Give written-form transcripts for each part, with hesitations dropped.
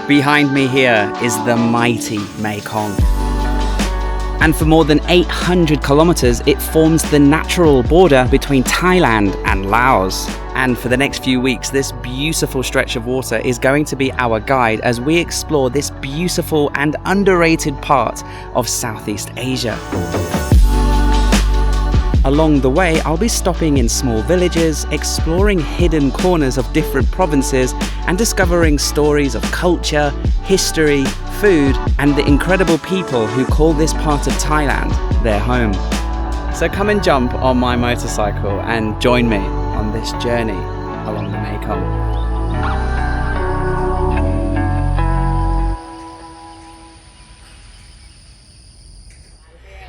Behind me here is the mighty Mekong. And for more than 800 kilometers, it forms the natural border between Thailand and Laos. And for the next few weeks, this beautiful stretch of water is going to be our guide as we explore this beautiful and underrated part of Southeast Asia. Along the way, I'll be stopping in small villages, exploring hidden corners of different provinces, and discovering stories of culture, history, food, and the incredible people who call this part of Thailand their home. So come and jump on my motorcycle and join me on this journey along the Mekong.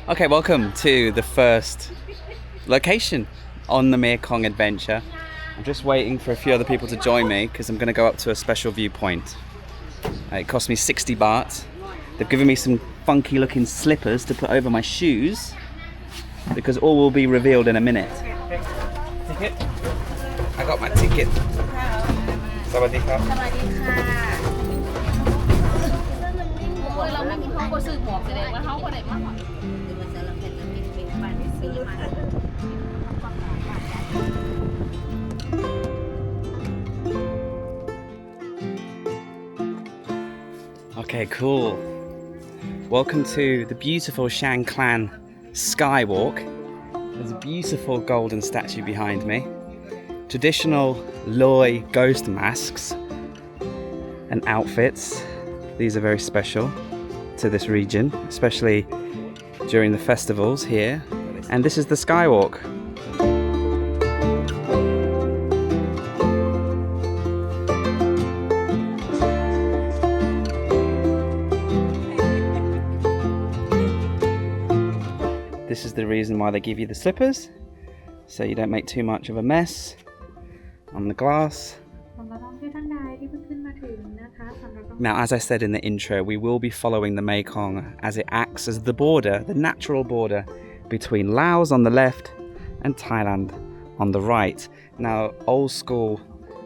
Okay, welcome to the first location on the Mekong adventure. I'm just waiting for a few other people to join me because I'm going to go up to a special viewpoint. It cost me 60 baht. They've given me some funky looking slippers to put over my shoes because all will be revealed in a minute. Ticket? I got my ticket. Sawadee ka. Okay, cool. Welcome to the beautiful Chiang Khan Skywalk. There's a beautiful golden statue behind me. Traditional Loei ghost masks and outfits. These are very special to this region, especially during the festivals here. And this is the Skywalk. This is the reason why they give you the slippers, so you don't make too much of a mess on the glass. Now, as I said in the intro, we will be following the Mekong as it acts as the border, the natural border between Laos on the left and Thailand on the right. Now, old school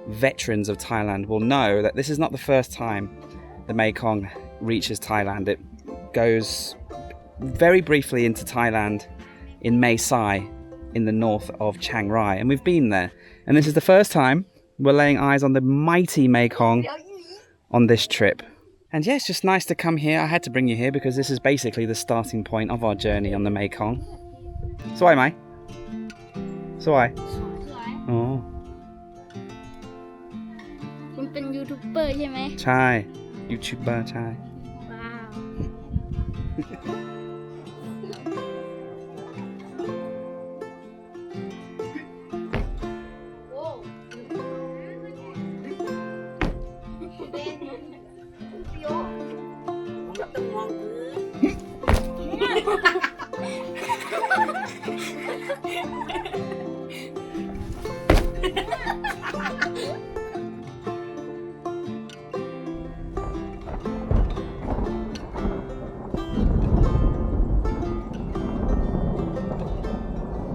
veterans of Thailand will know that this is not the first time the Mekong reaches Thailand. It goes very briefly into Thailand in Mae Sai in the north of Chiang Rai, and we've been there. And this is the first time we're laying eyes on the mighty Mekong on this trip. And yeah, it's just nice to come here. I had to bring you here because this is basically the starting point of our journey on the Mekong. So why am I? So why? Oh. คุณเป็นยูทูบเบอร์ใช่ไหม ใช่ YouTuber ใช่ ว้าว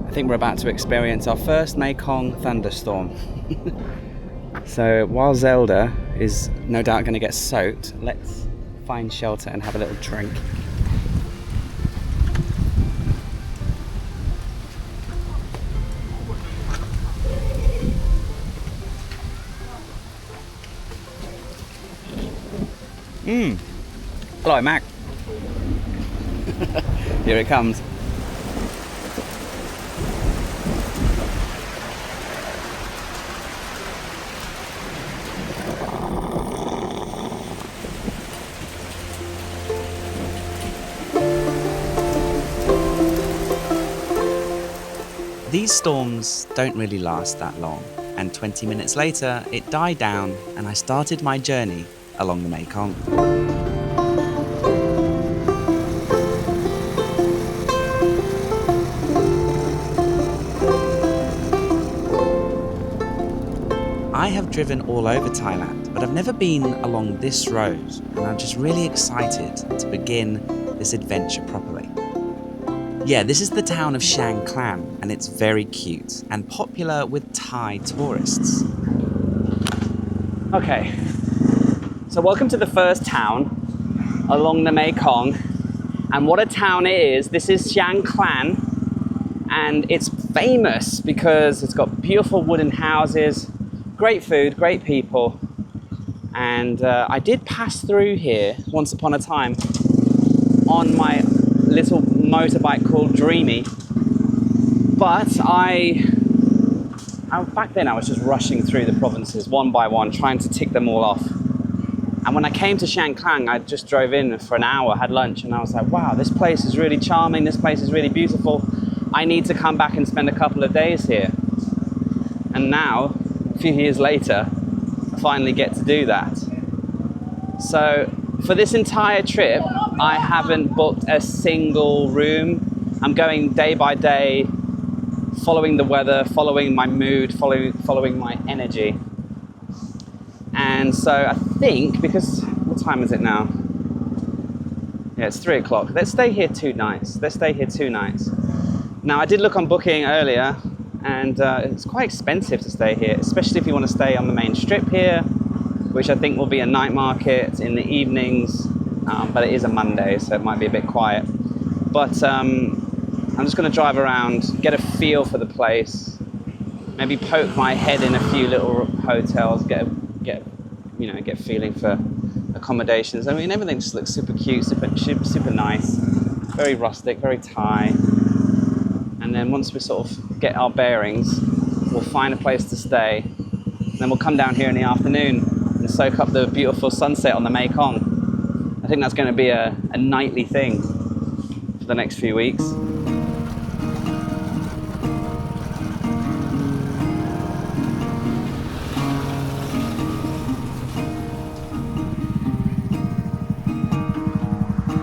I think we're about to experience our first Mekong thunderstorm. So while Zelda is no doubt going to get soaked, let's find shelter and have a little drink. Hello, Mac. Here it comes. These storms don't really last that long, and 20 minutes later it died down and I started my journey along the Mekong. I have driven all over Thailand, but I've never been along this road, and I'm just really excited to begin this adventure properly. Yeah, this is the town of Chiang Khan, and it's very cute and popular with Thai tourists. Okay, So welcome to the first town along the Mekong. And what a town it is. This is Chiang Khan, and it's famous because it's got beautiful wooden houses, great food, great people. And I did pass through here once upon a time on my little motorbike called Dreamy. But back then I was just rushing through the provinces one by one, trying to tick them all off. And when I came to Chiang Khan, I just drove in for an hour, had lunch, and I was like, wow, this place is really charming, this place is really beautiful. I need to come back and spend a couple of days here. And now, a few years later, I finally get to do that. So for this entire trip, I haven't booked a single room. I'm going day by day, following the weather, following my mood, following my energy. And so I think, because, what time is it now? Yeah, it's 3 o'clock. Let's stay here 2 nights. Now, I did look on Booking earlier, and it's quite expensive to stay here, especially if you want to stay on the main strip here, which I think will be a night market in the evenings, but it is a Monday, so it might be a bit quiet. But I'm just going to drive around, get a feel for the place, maybe poke my head in a few little hotels, get feeling for accommodations. I mean, everything just looks super cute, super nice, very rustic, very Thai. And then once we sort of get our bearings, we'll find a place to stay. And then we'll come down here in the afternoon and soak up the beautiful sunset on the Mekong. I think that's going to be a nightly thing for the next few weeks.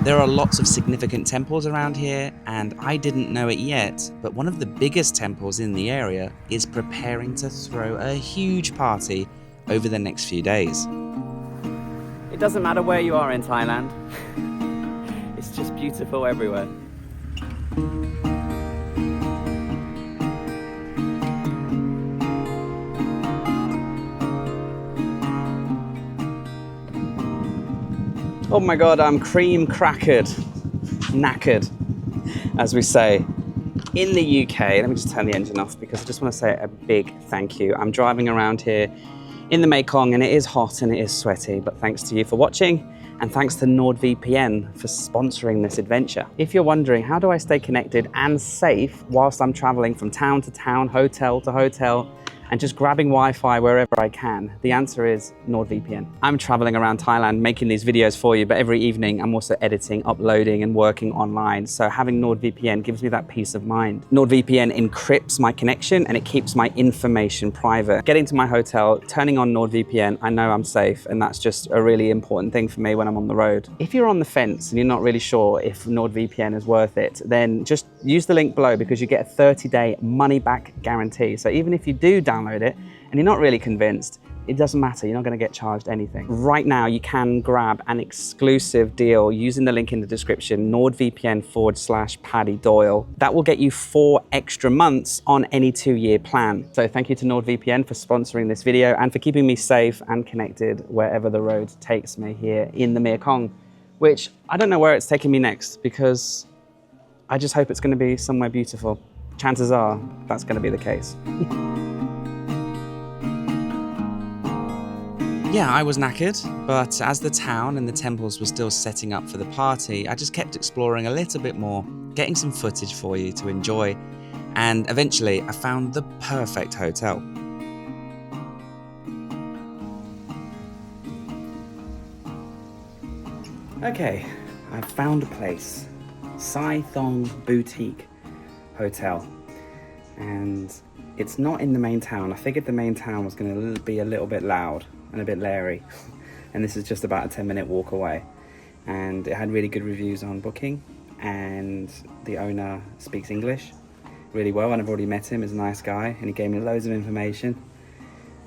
There are lots of significant temples around here, and I didn't know it yet, but one of the biggest temples in the area is preparing to throw a huge party over the next few days. It doesn't matter where you are in Thailand, it's just beautiful everywhere. Oh my God, I'm cream crackered, knackered, as we say. In the UK, let me just turn the engine off because I just want to say a big thank you. I'm driving around here in the Mekong and it is hot and it is sweaty, but thanks to you for watching and thanks to NordVPN for sponsoring this adventure. If you're wondering, how do I stay connected and safe whilst I'm traveling from town to town, hotel to hotel, and just grabbing Wi-Fi wherever I can? The answer is NordVPN. I'm traveling around Thailand making these videos for you, but every evening I'm also editing, uploading and working online. So having NordVPN gives me that peace of mind. NordVPN encrypts my connection and it keeps my information private. Getting to my hotel, turning on NordVPN, I know I'm safe, and that's just a really important thing for me when I'm on the road. If you're on the fence and you're not really sure if NordVPN is worth it, then just use the link below because you get a 30-day money-back guarantee. So even if you do download it and you're not really convinced, it doesn't matter, you're not going to get charged anything. Right now you can grab an exclusive deal using the link in the description, NordVPN/Paddy Doyle. That will get you 4 extra months on any 2-year plan. So thank you to NordVPN for sponsoring this video and for keeping me safe and connected wherever the road takes me here in the Mekong, which I don't know where it's taking me next because I just hope it's going to be somewhere beautiful. Chances are that's going to be the case. Yeah, I was knackered, but as the town and the temples were still setting up for the party, I just kept exploring a little bit more, getting some footage for you to enjoy, and eventually I found the perfect hotel. Okay, I found a place, Sai Thong Boutique Hotel, and it's not in the main town. I figured the main town was going to be a little bit loud and a bit leery, and this is just about a 10-minute walk away, and it had really good reviews on Booking, and the owner speaks English really well, and I've already met him. He's a nice guy and he gave me loads of information,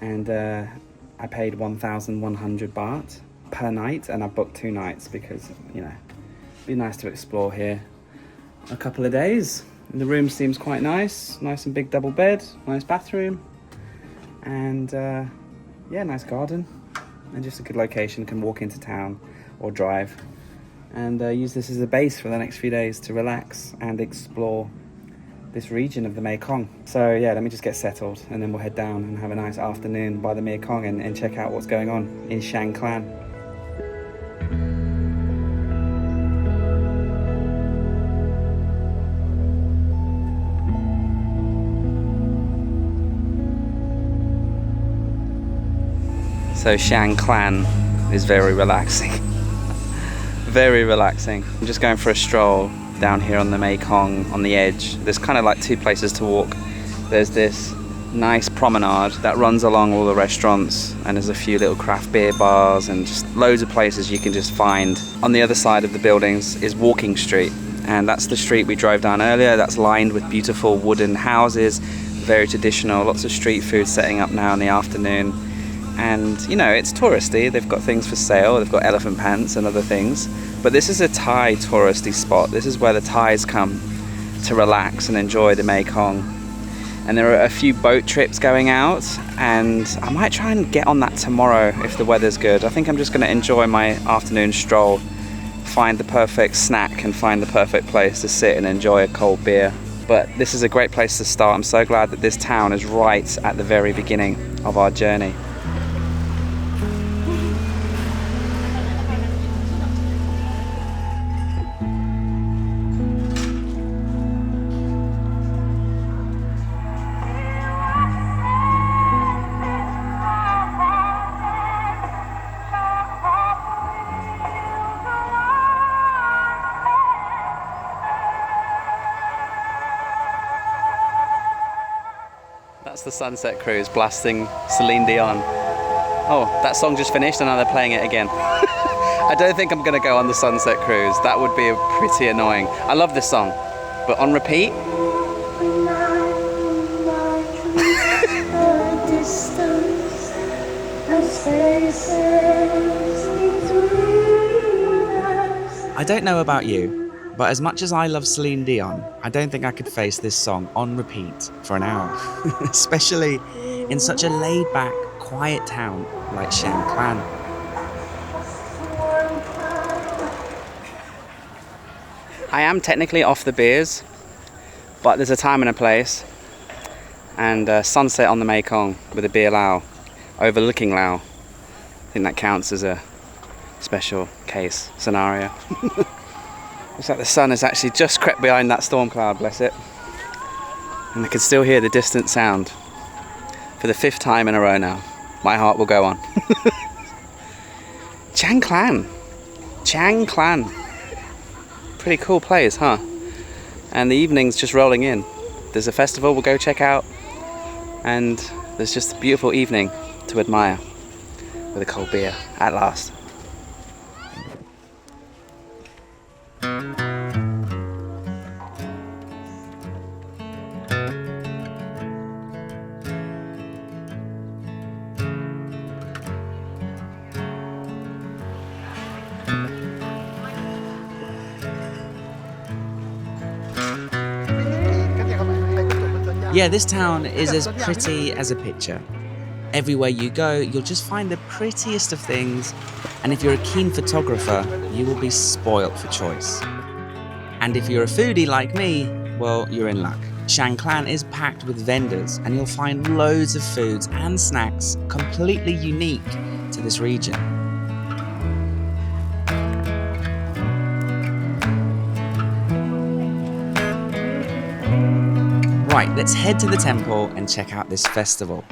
and I paid 1,100 baht per night, and I booked 2 nights because, you know, it'd be nice to explore here a couple of days. And the room seems quite nice and big double bed, nice bathroom, and yeah, nice garden, and just a good location. Can walk into town or drive, and use this as a base for the next few days to relax and explore this region of the Mekong. So yeah, let me just get settled and then we'll head down and have a nice afternoon by the Mekong and check out what's going on in Chiang Khan. So Chiang Khan is very relaxing. Very relaxing. I'm just going for a stroll down here on the Mekong, on the edge. There's kind of like two places to walk. There's this nice promenade that runs along all the restaurants, and there's a few little craft beer bars and just loads of places you can just find. On the other side of the buildings is Walking Street, and that's the street we drove down earlier. That's lined with beautiful wooden houses, very traditional, lots of street food setting up now in the afternoon. And you know, it's touristy. They've got things for sale. They've got elephant pants and other things. But this is a Thai touristy spot. This is where the Thais come to relax and enjoy the Mekong. And there are a few boat trips going out, and I might try and get on that tomorrow if the weather's good. I think I'm just going to enjoy my afternoon stroll, find the perfect snack and find the perfect place to sit and enjoy a cold beer. But this is a great place to start. I'm so glad that this town is right at the very beginning of our journey. That's the Sunset Cruise blasting Celine Dion. Oh, that song just finished and now they're playing it again. I don't think I'm gonna go on the Sunset Cruise. That would be pretty annoying. I love this song, but on repeat? I don't know about you, but as much as I love Celine Dion, I don't think I could face this song on repeat for an hour, especially in such a laid-back, quiet town like Chiang Khan. I am technically off the beers, but there's a time and a place, and sunset on the Mekong with a beer lao, overlooking Laos. I think that counts as a special case scenario. Looks like the sun has actually just crept behind that storm cloud, bless it. And I can still hear the distant sound. For the 5th time in a row now. My heart will go on. Chiang Khan. Chiang Khan. Pretty cool place, huh? And the evening's just rolling in. There's a festival we'll go check out. And there's just a beautiful evening to admire. With a cold beer, at last. Yeah, this town is as pretty as a picture. Everywhere you go, you'll just find the prettiest of things, and if you're a keen photographer, you will be spoilt for choice. And if you're a foodie like me, well, you're in luck. Chiang Khan is packed with vendors, and you'll find loads of foods and snacks completely unique to this region. Right, let's head to the temple and check out this festival.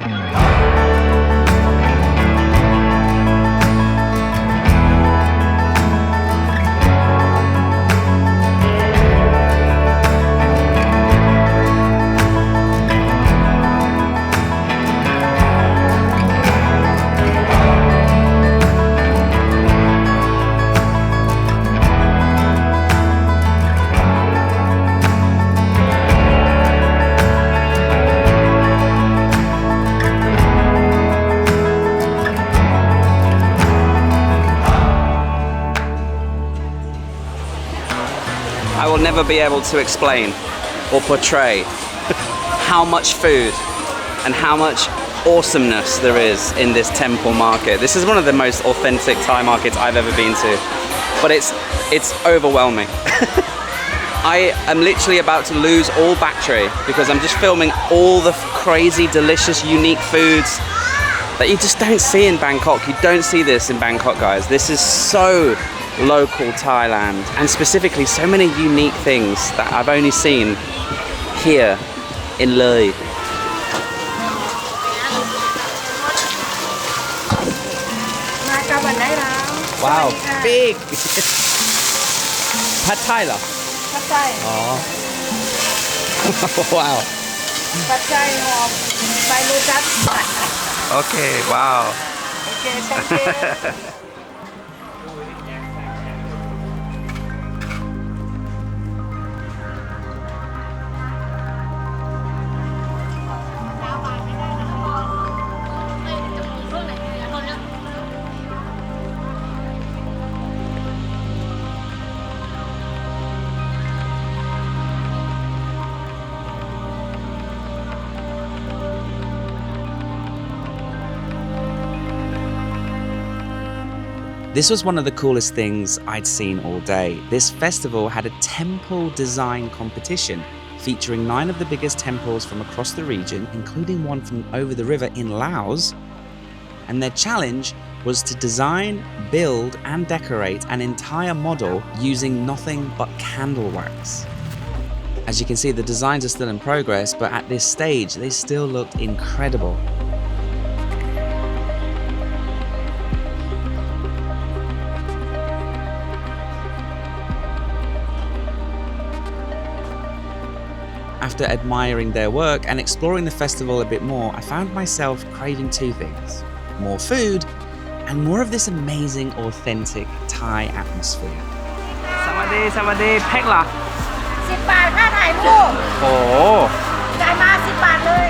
I will never be able to explain or portray how much food and how much awesomeness there is in this temple market. This is one of the most authentic Thai markets I've ever been to, but it's overwhelming. I am literally about to lose all battery because I'm just filming all the crazy, delicious, unique foods that you just don't see in Bangkok. You don't see this in Bangkok, guys. This is so local Thailand, and specifically so many unique things that I've only seen here in Loei. Wow, big! Pad Thai เหรอ ผัดไทย อ๋อ Wow. ผัดไทยหอมใบโรจัส Okay, wow. โอเค thank you This was one of the coolest things I'd seen all day. This festival had a temple design competition featuring 9 of the biggest temples from across the region, including one from over the river in Laos. And their challenge was to design, build, and decorate an entire model using nothing but candle wax. As you can see, the designs are still in progress, but at this stage, they still looked incredible. After admiring their work and exploring the festival a bit more, I found myself craving 2 things: more food and more of this amazing, authentic Thai atmosphere. สวัสดี สวัสดี เพ็กเหรอ 10 บาทค่าถ่ายรูป โอ้ จ่ายมา 10 บาทเลย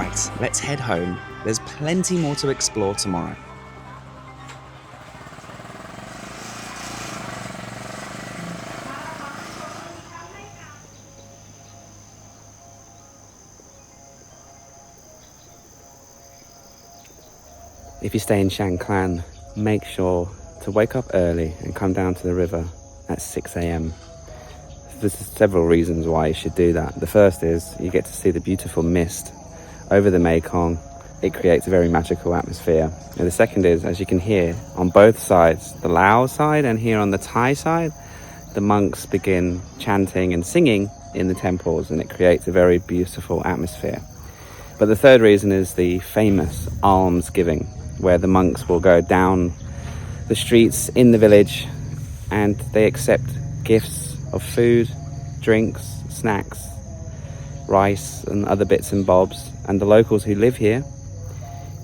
Right, let's head home. There's plenty more to explore tomorrow. If you stay in Chiang Khan, make sure to wake up early and come down to the river at 6 a.m. There's several reasons why you should do that. The first is you get to see the beautiful mist over the Mekong. It creates a very magical atmosphere. And the second is, as you can hear, on both sides, the Laos side and here on the Thai side, the monks begin chanting and singing in the temples, and it creates a very beautiful atmosphere. But the third reason is the famous Alms Giving, where the monks will go down the streets in the village and they accept gifts of food, drinks, snacks, rice and other bits and bobs, and the locals who live here,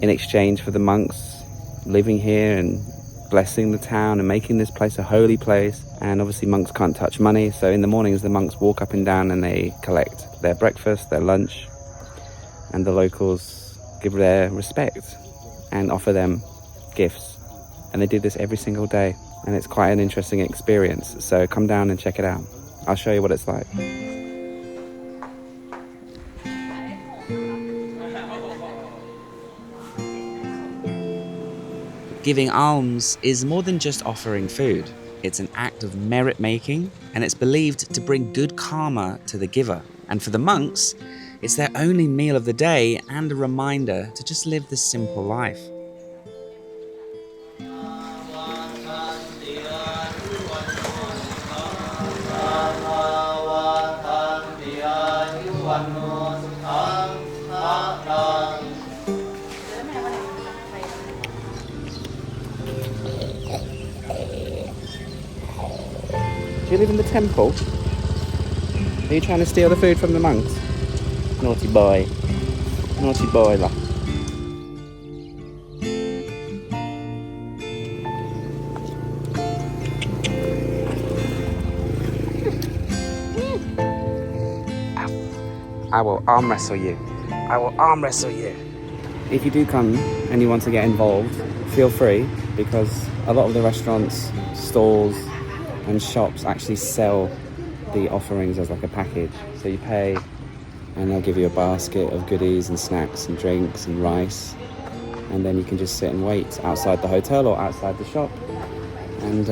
in exchange for the monks living here and blessing the town and making this place a holy place. And obviously monks can't touch money, so in the mornings the monks walk up and down and they collect their breakfast, their lunch, and the locals give their respect and offer them gifts. And they do this every single day, and it's quite an interesting experience, so come down and check it out. I'll show you what it's like. Giving alms is more than just offering food. It's an act of merit making, and it's believed to bring good karma to the giver. And for the monks, it's their only meal of the day and a reminder to just live this simple life. Do you live in the temple? Are you trying to steal the food from the monks? Naughty boy. Naughty boy, lah. I will arm wrestle you. I will arm wrestle you. If you do come and you want to get involved, feel free, because a lot of the restaurants, stalls and shops actually sell the offerings as like a package. So you pay and they'll give you a basket of goodies and snacks and drinks and rice, and then you can just sit and wait outside the hotel or outside the shop and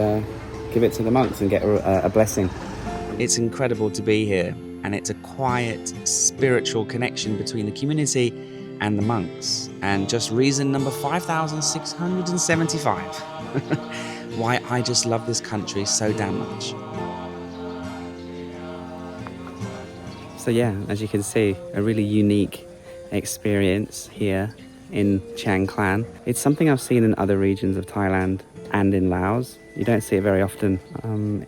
give it to the monks and get a blessing. It's incredible to be here, and it's a quiet spiritual connection between the community and the monks. And just reason number 5,675 why I just love this country so damn much. So yeah, as you can see, a really unique experience here in Chiang Khan. It's something I've seen in other regions of Thailand and in Laos. You don't see it very often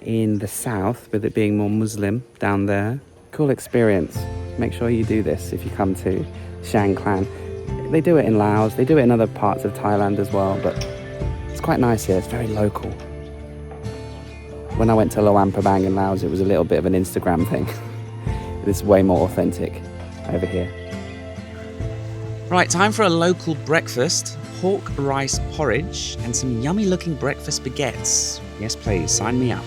in the south, with it being more Muslim down there. Cool experience. Make sure you do this if you come to Chiang Khan. They do it in Laos, they do it in other parts of Thailand as well, but it's quite nice here. It's very local. When I went to Loei Province in Laos, it was a little bit of an Instagram thing. It's way more authentic over here. Right, time for a local breakfast. Pork rice porridge and some yummy looking breakfast baguettes. Yes please, sign me up.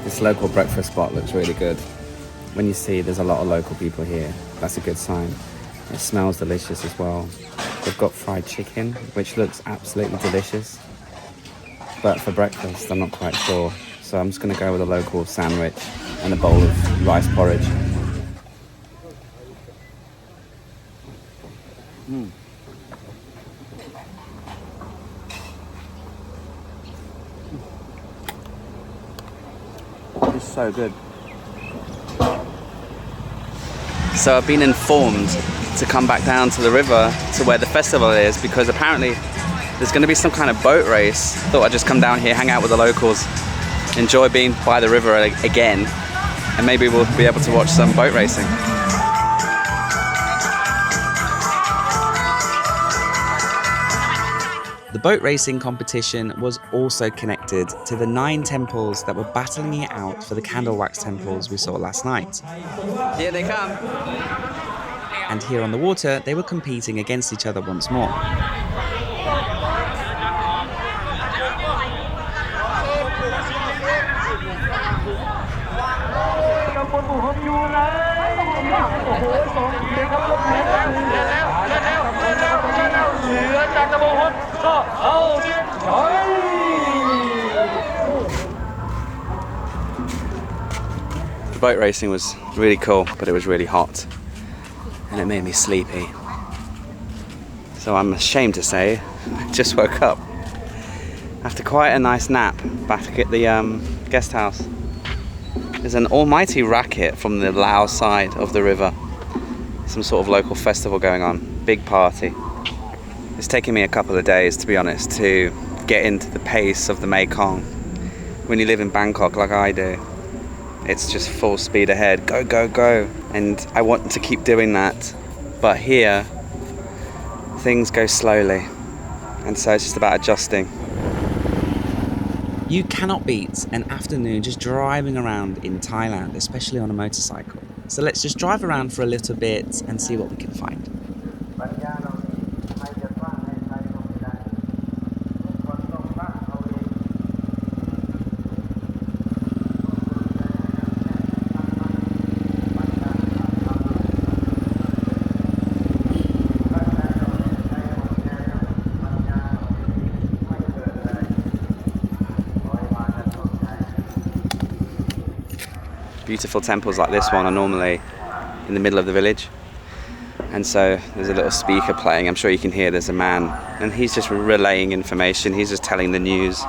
This local breakfast spot looks really good. When you see there's a lot of local people here, that's a good sign. It smells delicious as well. They've got fried chicken, which looks absolutely delicious. But for breakfast, I'm not quite sure. So I'm just gonna go with a local sandwich and a bowl of rice porridge. It's so good. So I've been informed to come back down to the river to where the festival is, because apparently there's going to be some kind of boat race. Thought I'd just come down here, hang out with the locals, enjoy being by the river again, and maybe we'll be able to watch some boat racing. The boat racing competition was also connected to the 9 temples that were battling it out for the candle wax temples we saw last night. Here they come. And here on the water, they were competing against each other once more. The boat racing was really cool, but it was really hot and it made me sleepy. So I'm ashamed to say, I just woke up after quite a nice nap back at the guest house. There's an almighty racket from the Laos side of the river. Some sort of local festival going on, big party. It's taken me a couple of days, to be honest, to get into the pace of the Mekong. When you live in Bangkok like I do, it's just full speed ahead, go, go, go. And I want to keep doing that. But here, things go slowly. And so it's just about adjusting. You cannot beat an afternoon just driving around in Thailand, especially on a motorcycle. So let's just drive around for a little bit and see what we can find. Beautiful temples like this one are normally in the middle of the village, and so there's a little speaker playing. I'm sure you can hear there's a man, and he's just relaying information. He's just telling the news.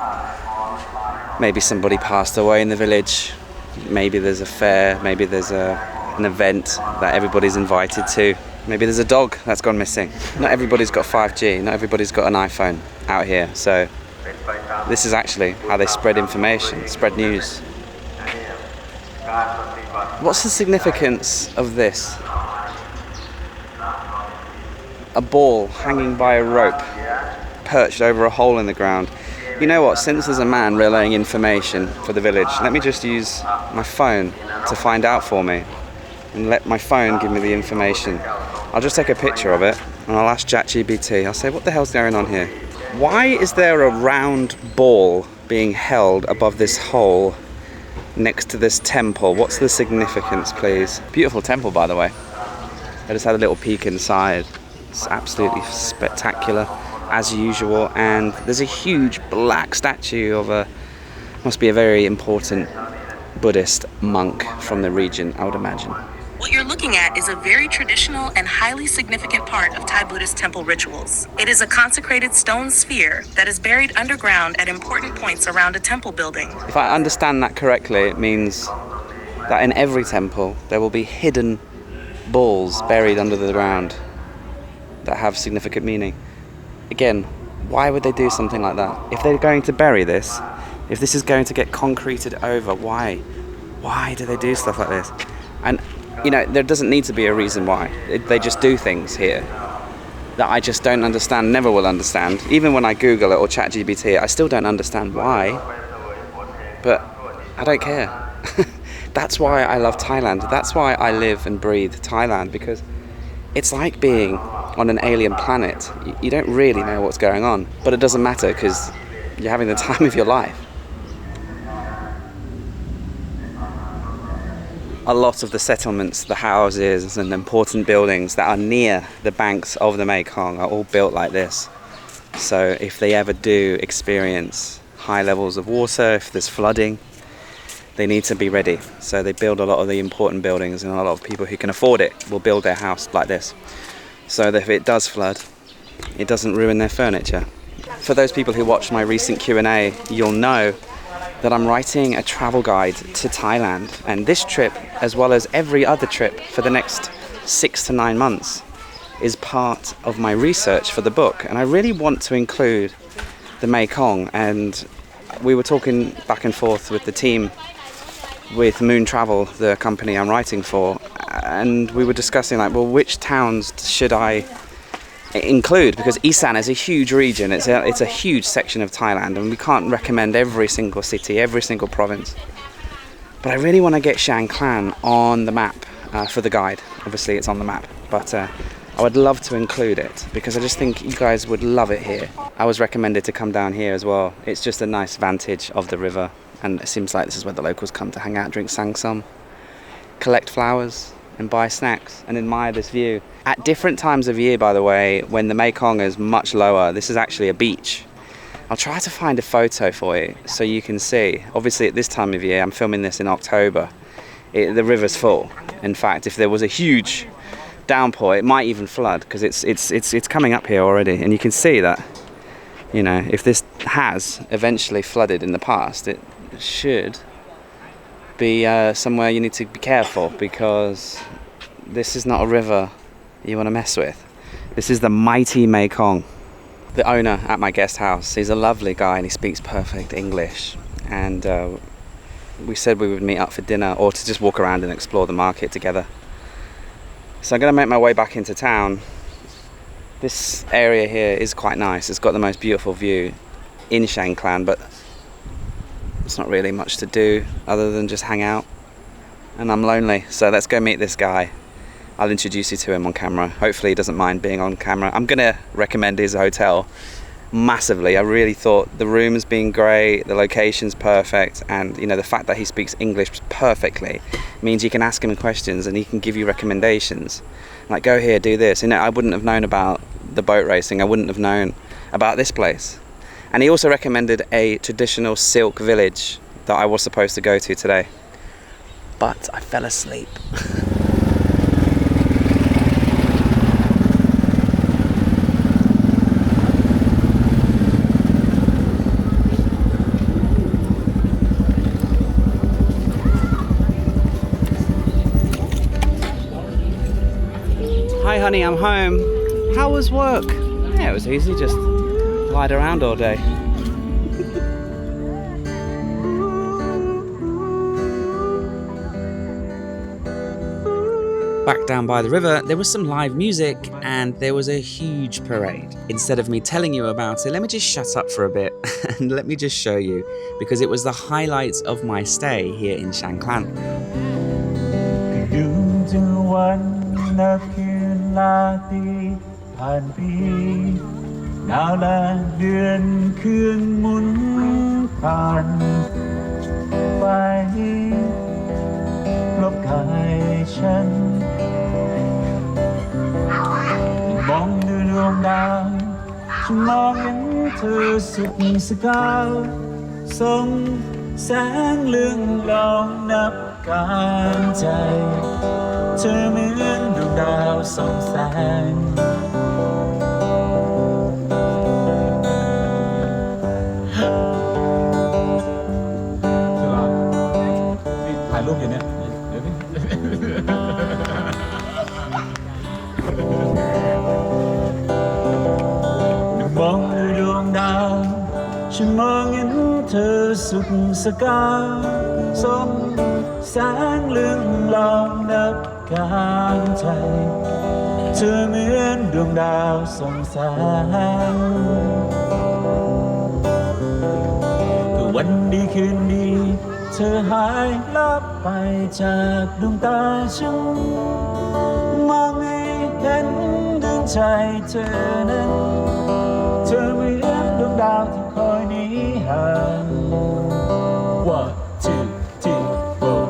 Maybe somebody passed away in the village, maybe there's a fair, maybe there's an event that everybody's invited to, maybe there's a dog that's gone missing. Not everybody's got 5G, not everybody's got an iPhone out here, so This is actually how they spread information, spread news. What's the significance of this? A ball hanging by a rope, perched over a hole in the ground. You know what, since there's a man relaying information for the village, let me just use my phone to find out for me. And let my phone give me the information. I'll just take a picture of it and I'll ask ChatGPT. I'll say, what the hell's going on here? Why is there a round ball being held above this hole next to this temple? What's the significance, please? Beautiful temple, by the way. I just had a little peek inside. It's absolutely spectacular, as usual. And there's a huge black statue of must be a very important Buddhist monk from the region, I would imagine. What you're looking at is a very traditional and highly significant part of Thai Buddhist temple rituals. It is a consecrated stone sphere that is buried underground at important points around a temple building. If I understand that correctly, it means that in every temple there will be hidden balls buried under the ground that have significant meaning. Again, why would they do something like that? If they're going to bury this, if this is going to get concreted over, why? Why do they do stuff like this? And you know, there doesn't need to be a reason why. They just do things here that I just don't understand, never will understand. Even when I Google it or ChatGPT it, I still don't understand why. But I don't care. That's why I love Thailand. That's why I live and breathe Thailand, because it's like being on an alien planet. You don't really know what's going on, but it doesn't matter because you're having the time of your life. A lot of the settlements, the houses and important buildings that are near the banks of the Mekong are all built like this. So if they ever do experience high levels of water, if there's flooding, they need to be ready. So they build a lot of the important buildings, and a lot of people who can afford it will build their house like this, so that if it does flood, it doesn't ruin their furniture. For those people who watched my recent Q&A, you'll know that I'm writing a travel guide to Thailand, and this trip, as well as every other trip for the next 6 to 9 months, is part of my research for the book. And I really want to include the Mekong, and we were talking back and forth with the team with Moon Travel, the company I'm writing for, and we were discussing like, well, which towns should I include, because Isan is a huge region, it's a huge section of Thailand, and we can't recommend every single city, every single province. But I really want to get Chiang Khan on the map for the guide. Obviously it's on the map, but I would love to include it because I just think you guys would love it here. I was recommended to come down here as well. It's just a nice vantage of the river, and it seems like this is where the locals come to hang out, drink sangsam, collect flowers and buy snacks and admire this view. At different times of year, by the way, when the Mekong is much lower, this is actually a beach. I'll try to find a photo for you so you can see. Obviously at this time of year, I'm filming this in October, the river's full. In fact, if there was a huge downpour, it might even flood, because it's coming up here already, and you can see that, you know, if this has eventually flooded in the past, it should be somewhere you need to be careful, because this is not a river you want to mess with. This is the mighty Mekong. The owner at my guest house, he's a lovely guy and he speaks perfect English, and we said we would meet up for dinner or to just walk around and explore the market together. So I'm going to make my way back into town. This area here is quite nice. It's got the most beautiful view in Chiang Khan, but it's not really much to do other than just hang out, and I'm lonely, so let's go meet this guy. I'll introduce you to him on camera. Hopefully he doesn't mind being on camera. I'm gonna recommend his hotel massively. I really thought the rooms being great, the location's perfect, and you know, the fact that he speaks English perfectly means you can ask him questions and he can give you recommendations. Like, go here, do this. You know, I wouldn't have known about the boat racing. I wouldn't have known about this place. And he also recommended a traditional silk village that I was supposed to go to today, but I fell asleep. Hi honey, I'm home. How was work? Yeah, it was easy, just lied around all day. Back down by the river, there was some live music and there was a huge parade. Instead of me telling you about it, let me just shut up for a bit and let me just show you, because it was the highlights of my stay here in Chiang Khan. ผ่านปีหนาวและเดือนเครื่องหมุนผ่านไปลบกายฉันมองดูดวงดาวฉันมองเห็นเธอสุดสกาวส่องแสงเลื่องลองนับการใจเธอเหมือนดวงดาวส่องแสงถ่ายรูปอยู่เนี่ยมองดูดวงดาวฉันมองเห็นเธอสุดสกาวส่องแสงเลื่องลองนับการใจเธอเหมือนดวงดาวส่องแสงก็วันดีคืนดีเธอหายลับไปจากดวงตาฉันมองให้เห็นดวงใจเธอนั้นเธอเหมือนดวงดาวที่คอยหนีห่าง One, two, three, four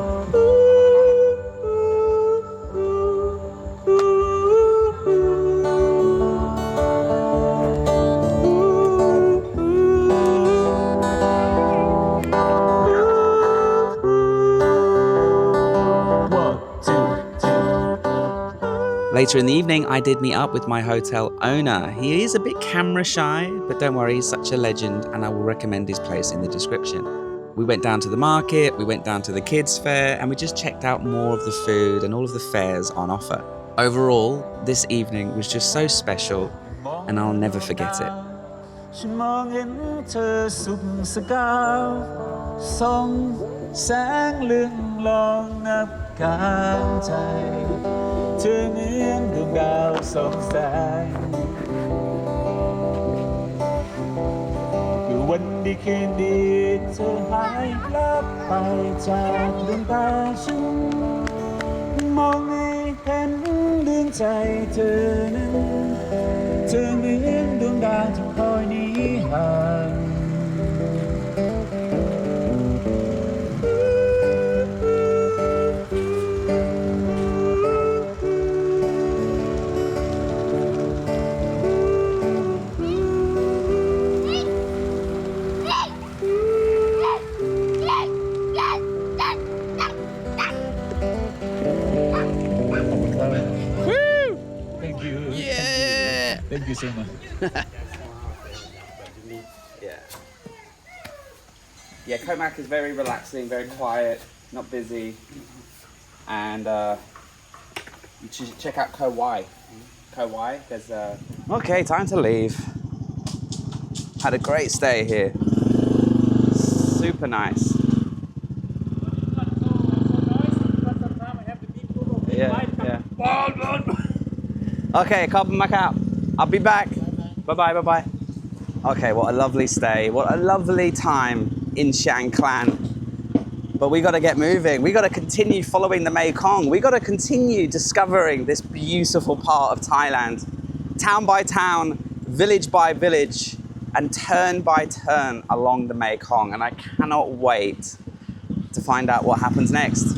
Later in the evening, I did meet up with my hotel owner. He is a bit camera shy, but don't worry, he's such a legend, and I will recommend his place in the description. We went down to the market, we went down to the kids' fair, and we just checked out more of the food and all of the fares on offer. Overall, this evening was just so special, and I'll never forget it. ฉันมองเห็นเธอสุขสกาวส่องแสงเลื่องลองนับการใจเธอเหมือนดวงดาวส่องแสงคือวันดีคืนดีเธอหายลับไปจากดวงตาฉันมองให้เห็นดวงใจเธอนั้นเธอเหมือนดวงดาวที่คอยหนีห่าง Thank you. Yeah. Thank you so much. Yeah, Komak is very relaxing, very quiet, not busy, and you should check out Ko Wai. Ko Wai, there's Okay, time to leave. Had a great stay here. Super nice. Yeah. Okay, couple back out. I'll be back. Bye bye. Okay, what a lovely stay. What a lovely time in Chiang Khan. But we got to get moving. We got to continue following the Mekong. We got to continue discovering this beautiful part of Thailand, town by town, village by village, and turn by turn along the Mekong. And I cannot wait to find out what happens next.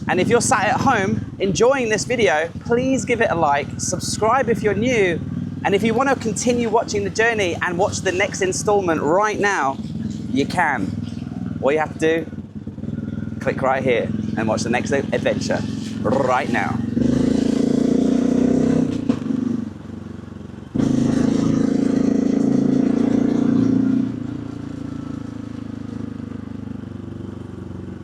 And if you're sat at home enjoying this video, please give it a like, subscribe if you're new, and if you want to continue watching the journey and watch the next installment right now, you can. All you have to do, click right here and watch the next adventure right now.